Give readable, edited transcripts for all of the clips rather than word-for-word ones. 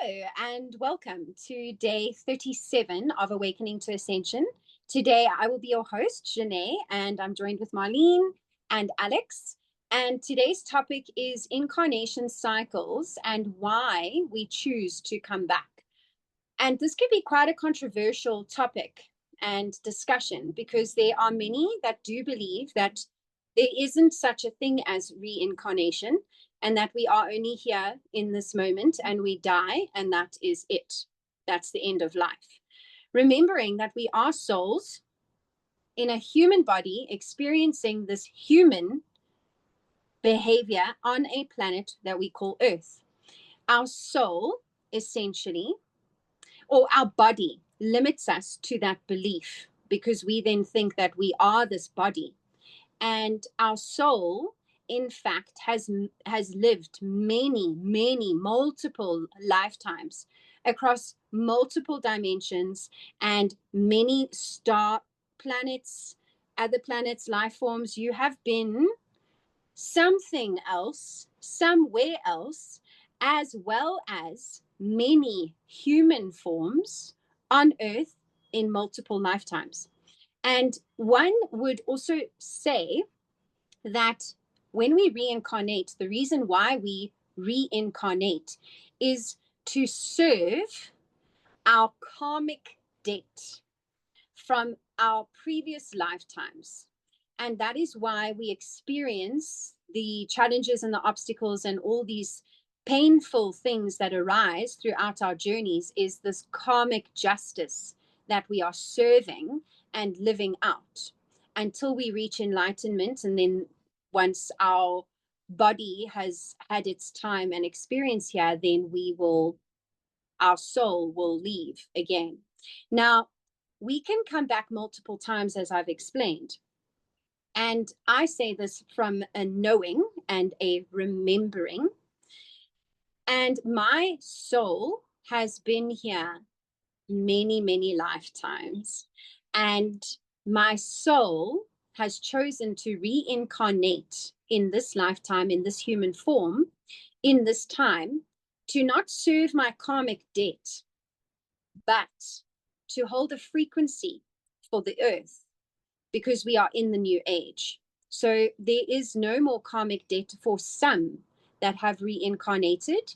and welcome to day 37 of Awakening to Ascension. Today, I will be your host, Janae, and I'm joined with Marlene and Alex. And today's topic is incarnation cycles and why we choose to come back. And this could be quite a controversial topic and discussion because there are many that do believe that there isn't such a thing as reincarnation, and that we are only here in this moment and we die, and that is it. That's the end of life. Remembering that we are souls in a human body experiencing this human behavior on a planet that we call Earth. Our soul, essentially, or our body, limits us to that belief because we then think that we are this body. And our soul, in fact, has lived many multiple lifetimes across multiple dimensions and many star planets, other planets, life forms. You have been something else, somewhere else, as well as many human forms on Earth in multiple lifetimes. And one would also say that when we reincarnate, the reason why we reincarnate is to serve our karmic debt from our previous lifetimes. And that is why we experience the challenges and the obstacles and all these painful things that arise throughout our journeys, is this karmic justice that we are serving and living out until we reach enlightenment. And then once our body has had its time and experience here, then our soul will leave again. Now, we can come back multiple times, as I've explained. And I say this from a knowing and a remembering. And my soul has been here many lifetimes. And my soul has chosen to reincarnate in this lifetime, in this human form, in this time, to not serve my karmic debt, but to hold a frequency for the earth, because we are in the new age. So there is no more karmic debt for some that have reincarnated,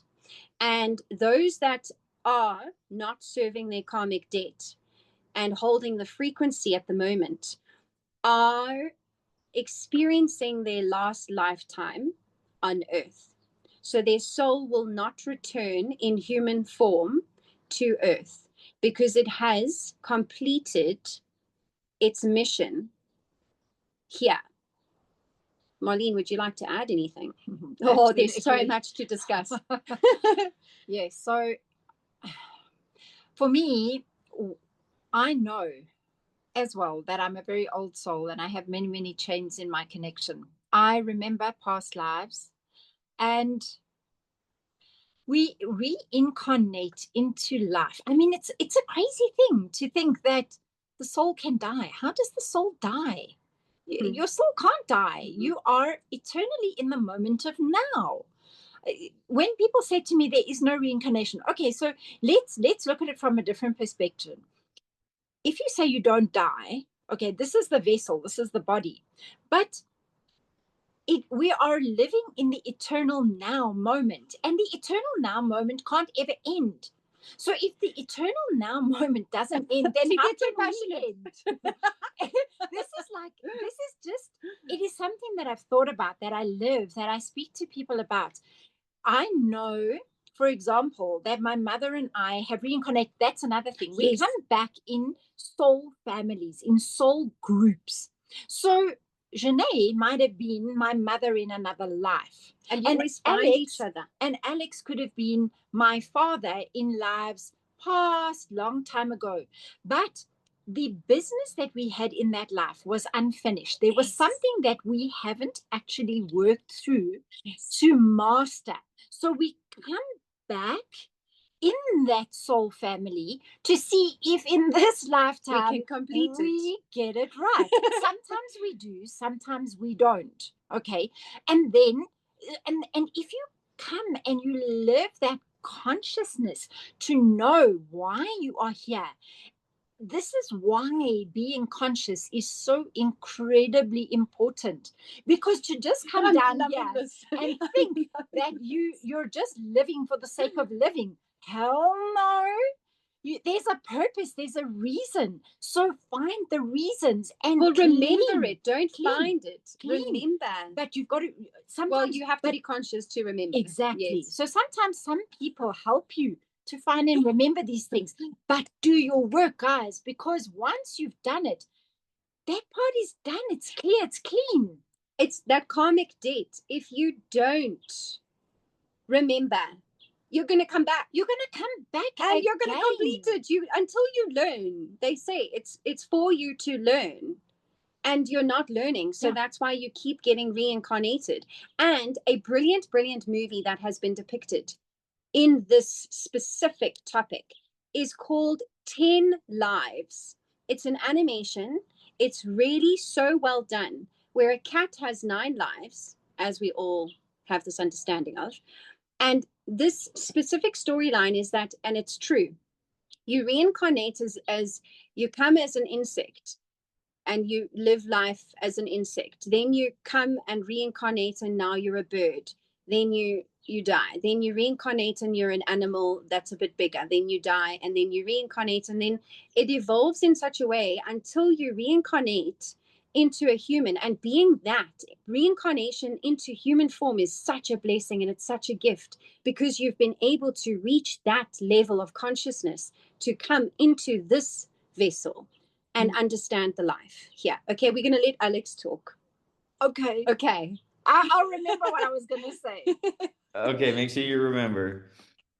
and those that are not serving their karmic debt and holding the frequency at the moment are experiencing their last lifetime on Earth. So their soul will not return in human form to Earth because it has completed its mission here. Marlene, would you like to add anything? Oh, there's so much to discuss. Yes. So for me, I know as well that I'm a very old soul and I have many chains in my connection. I remember past lives, and we reincarnate into life. I mean, it's a crazy thing to think that the soul can die. How does the soul die? Your soul can't die. You are eternally in the moment of now. When people say to me there is no reincarnation, okay, so let's look at it from a different perspective. If you say you don't die, okay, this is the vessel, this is the body, but we are living in the eternal now moment, and the eternal now moment can't ever end. So if the eternal now moment doesn't end, then how can we end? It is something that I've thought about, that I live, that I speak to people about. I know, for example, that my mother and I have reincarnated. That's another thing. We come back in soul families, in soul groups. So Janae might have been my mother in another life. And you always find each other. And Alex could have been my father in lives past, long time ago. But the business that we had in that life was unfinished. There was something that we haven't actually worked through to master. So we come back in that soul family to see if in this lifetime we get it right. Sometimes we do, sometimes we don't. Okay. And then, and if you come and you live that consciousness to know why you are here. This is why being conscious is so incredibly important, because to just come down here and think that you're just living for the sake of living, hell no. There's a purpose, there's a reason. So find the reasons and remember it. Don't find it. Remember. But you've got to sometimes. Well, you have to be conscious to remember. Exactly. Yes. So sometimes some people help you to find and remember these things, but do your work, guys, because once you've done it, that part is done. It's clear. It's clean. It's that karmic debt. If you don't remember, you're going to come back. You're going to come back and you're going to complete it. Until you learn. They say it's for you to learn, and you're not learning. So that's why you keep getting reincarnated. And a brilliant, brilliant movie that has been depicted in this specific topic is called 10 Lives. It's an animation. It's really so well done, where a cat has 9 lives, as we all have this understanding of. And this specific storyline is that, and it's true, you reincarnate as you come as an insect and you live life as an insect. Then you come and reincarnate and now you're a bird. Then you die. Then you reincarnate and you're an animal that's a bit bigger. Then you die and then you reincarnate, and then it evolves in such a way until you reincarnate into a human. And being that reincarnation into human form is such a blessing, and it's such a gift, because you've been able to reach that level of consciousness to come into this vessel and understand the life here. Okay, we're going to let Alex talk. Okay. I'll remember what I was going to say. Okay, make sure you remember.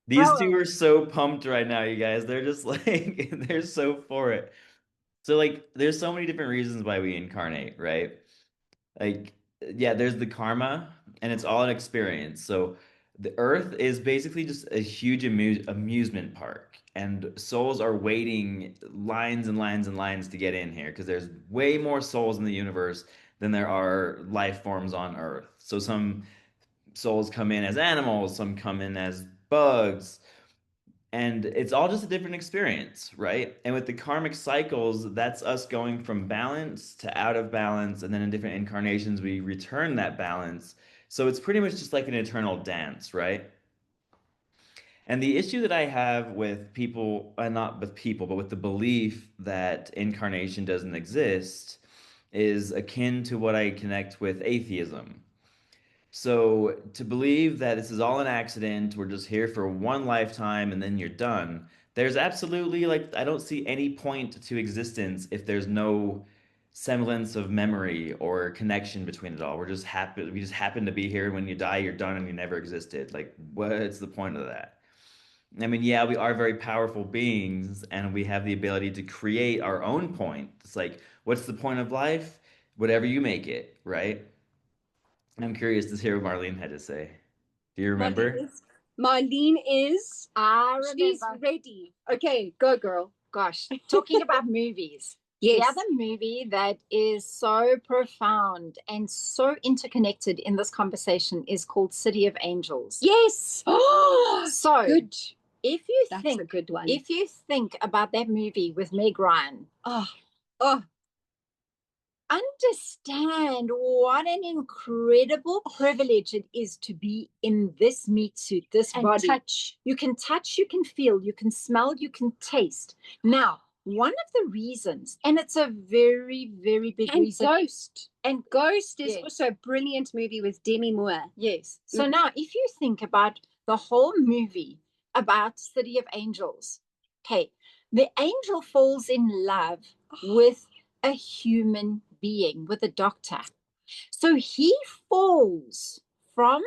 These two are so pumped right now, you guys. They're just like, they're so for it. So, like, there's so many different reasons why we incarnate, right? Like, yeah, there's the karma, and it's all an experience. So, the earth is basically just a huge amusement park, and souls are waiting lines and lines and lines to get in here because there's way more souls in the universe than there are life forms on earth. So, some souls come in as animals, some come in as bugs, and it's all just a different experience, right? And with the karmic cycles, that's us going from balance to out of balance, and then in different incarnations we return that balance. So it's pretty much just like an eternal dance, right? And the issue that I have with people, not with people, but with the belief that incarnation doesn't exist, is akin to what I connect with atheism. So to believe that this is all an accident, we're just here for one lifetime and then you're done, there's absolutely, like, I don't see any point to existence if there's no semblance of memory or connection between it all. We just happen to be here, and when you die, you're done and you never existed. Like, what's the point of that? I mean, yeah, we are very powerful beings and we have the ability to create our own point. It's like, what's the point of life? Whatever you make it, right? I'm curious to hear what Marlene had to say. Do you remember? Marlene is. I remember. She's ready. Okay, go, girl. Gosh, talking about movies. Yes. The other movie that is so profound and so interconnected in this conversation is called City of Angels. Yes. Oh, so good. That's a good one. If you think about that movie with Meg Ryan, understand what an incredible privilege it is to be in this meat suit, this and body. Touch. You can touch, you can feel, you can smell, you can taste. Now, one of the reasons, and it's a very, very big reason. And Ghost is also a brilliant movie with Demi Moore. Yes. So now, if you think about the whole movie about City of Angels, okay, the angel falls in love with a human being, with a doctor. So he falls from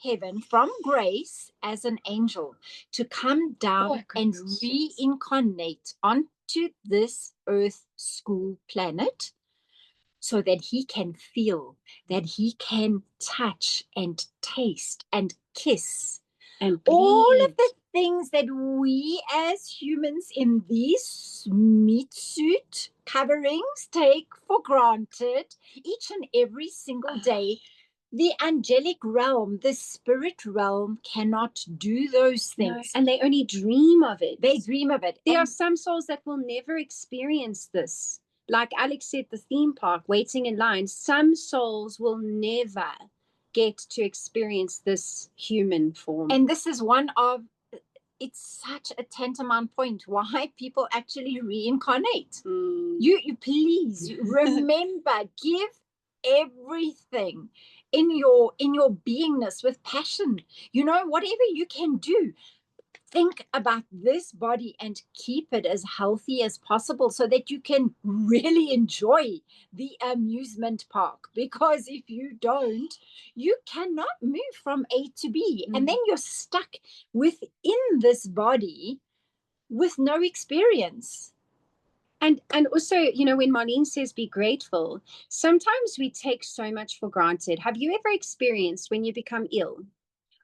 heaven, from grace, as an angel to come down and reincarnate onto this earth school planet so that he can feel, that he can touch and taste and kiss and all of the things that we as humans in these meat suit coverings take for granted each and every single day. The angelic realm, the spirit realm cannot do those things. No, and they only dream of it. They dream of it. There are some souls that will never experience this. Like Alex said, the theme park, waiting in line. Some souls will never get to experience this human form. And this is one of, it's such a tantamount point why people actually reincarnate. You please remember, give everything in your beingness with passion. You know, whatever you can do, think about this body and keep it as healthy as possible so that you can really enjoy the amusement park. Because if you don't, you cannot move from A to B. And then you're stuck within this body with no experience. And also, you know, when Marlene says be grateful, sometimes we take so much for granted. Have you ever experienced when you become ill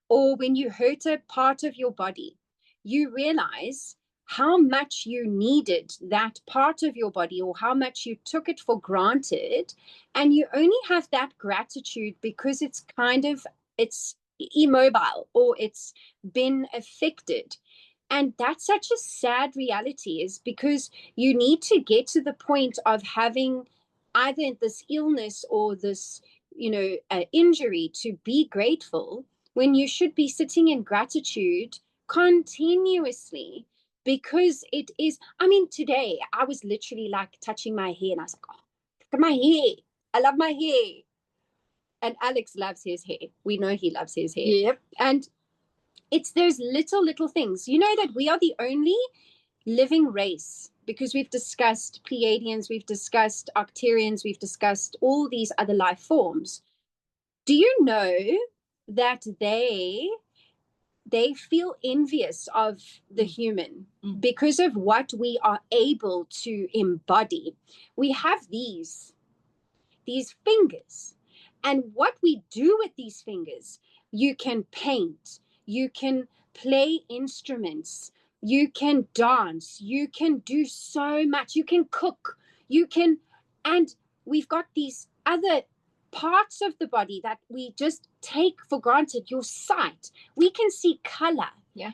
or when you hurt a part of your body, you realize how much you needed that part of your body or how much you took it for granted, and you only have that gratitude because it's immobile or it's been affected. And that's such a sad reality, is because you need to get to the point of having either this illness or this, you know, injury to be grateful, when you should be sitting in gratitude continuously. Because it is, I mean, today I was literally like touching my hair and I was like, oh, look at my hair. I love my hair. And Alex loves his hair. We know he loves his hair. Yep. And it's those little things. You know that we are the only living race, because we've discussed Pleiadians, we've discussed Octarians, we've discussed all these other life forms. Do you know that they feel envious of the human because of what we are able to embody? We have these fingers, and what we do with these fingers, you can paint, you can play instruments, you can dance, you can do so much, you can cook, and we've got these other parts of the body that we just take for granted. Your sight, we can see color,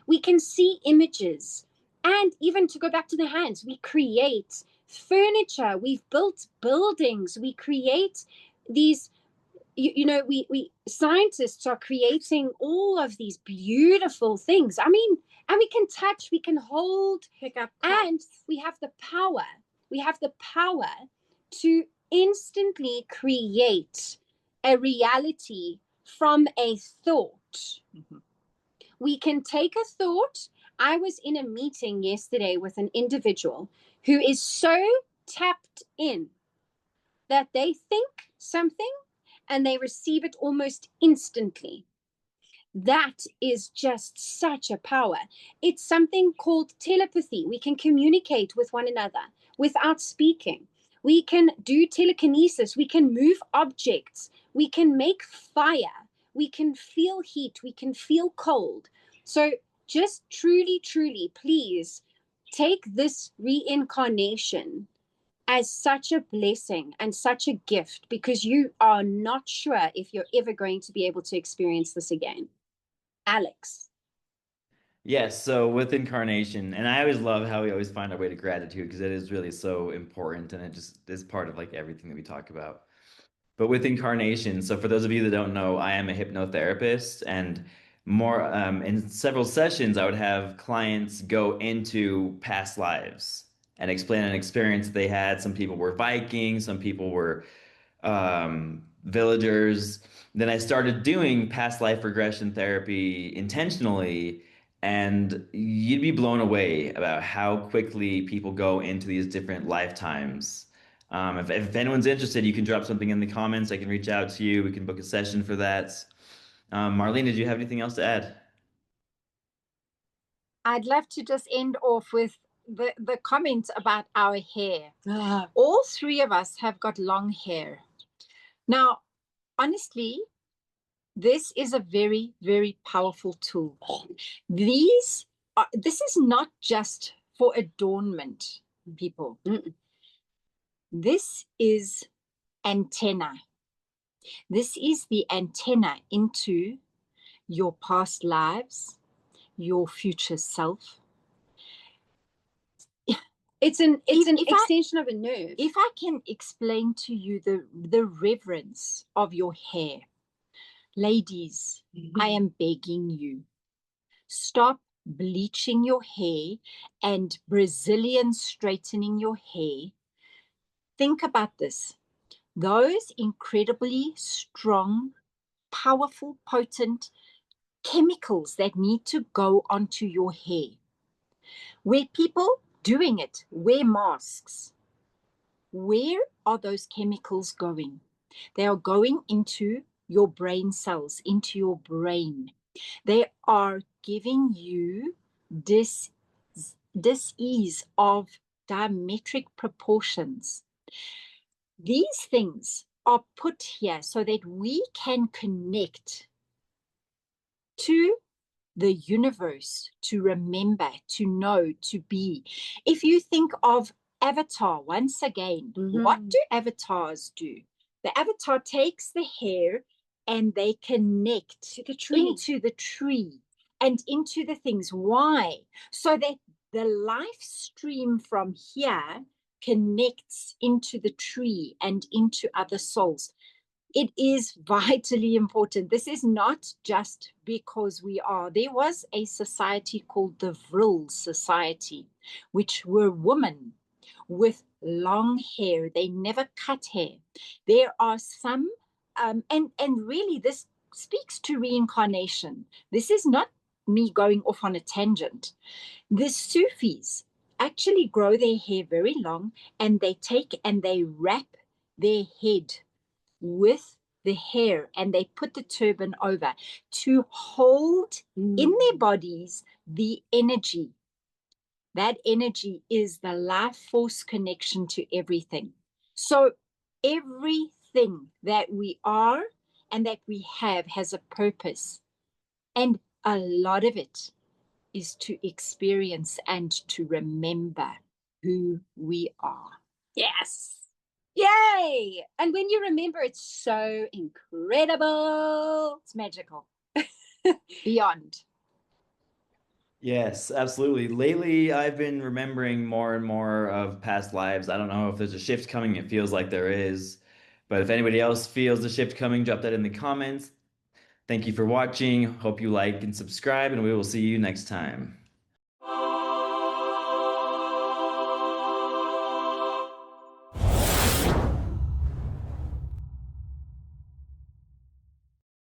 we can see images, and even to go back to the hands, we create furniture, we've built buildings, we create these, you know, we scientists are creating all of these beautiful things. I mean, and we can touch, we can hold, pick up, and we have the power to instantly create a reality from a thought. We can take a thought. I was in a meeting yesterday with an individual who is so tapped in that they think something and they receive it almost instantly. That is just such a power. It's something called telepathy. We can communicate with one another without speaking. We can do telekinesis. We can move objects. We can make fire. We can feel heat. We can feel cold. So just truly, please take this reincarnation as such a blessing and such a gift, because you are not sure if you're ever going to be able to experience this again. Alex. Yes, so with incarnation, and I always love how we always find our way to gratitude, because it is really so important and it just is part of like everything that we talk about. But with incarnation, so for those of you that don't know, I am a hypnotherapist, and more in several sessions, I would have clients go into past lives and explain an experience they had. Some people were Vikings, some people were villagers. Then I started doing past life regression therapy intentionally, and you'd be blown away about how quickly people go into these different lifetimes. If anyone's interested, you can drop something in the comments. I can reach out to you. We can book a session for that. Marlene, did you have anything else to add? I'd love to just end off with the comment about our hair. All three of us have got long hair. Now, honestly, this is a very, very powerful tool. This is not just for adornment, people. This is antenna. This is the antenna into your past lives, your future self. It's an extension of a nerve. If I can explain to you the reverence of your hair, ladies, I am begging you, stop bleaching your hair and Brazilian straightening your hair. Think about this. Those incredibly strong, powerful, potent chemicals that need to go onto your hair, where people doing it wear masks. Where are those chemicals going? They are going into your brain cells, into your brain. They are giving you this dis-ease of diametric proportions. These things are put here so that we can connect to the universe, to remember, to know, to be. If you think of Avatar once again, what do avatars do? The avatar takes the hair and they connect to the tree. Into the tree and into the things. Why? So that the life stream from here connects into the tree and into other souls. It is vitally important. This is not just because we are. There was a society called the Vril Society, which were women with long hair. They never cut hair. There are some, and really this speaks to reincarnation. This is not me going off on a tangent. The Sufis actually grow their hair very long, and they take and they wrap their head with the hair and they put the turban over to hold in their bodies the energy. That energy is the life force connection to everything. So everything that we are and that we have has a purpose. And a lot of it is to experience and to remember who we are. Yes. Yay! And when you remember, it's so incredible. It's magical. Beyond. Yes, absolutely. Lately, I've been remembering more and more of past lives. I don't know if there's a shift coming. It feels like there is. But if anybody else feels the shift coming, drop that in the comments. Thank you for watching. Hope you like and subscribe, and we will see you next time.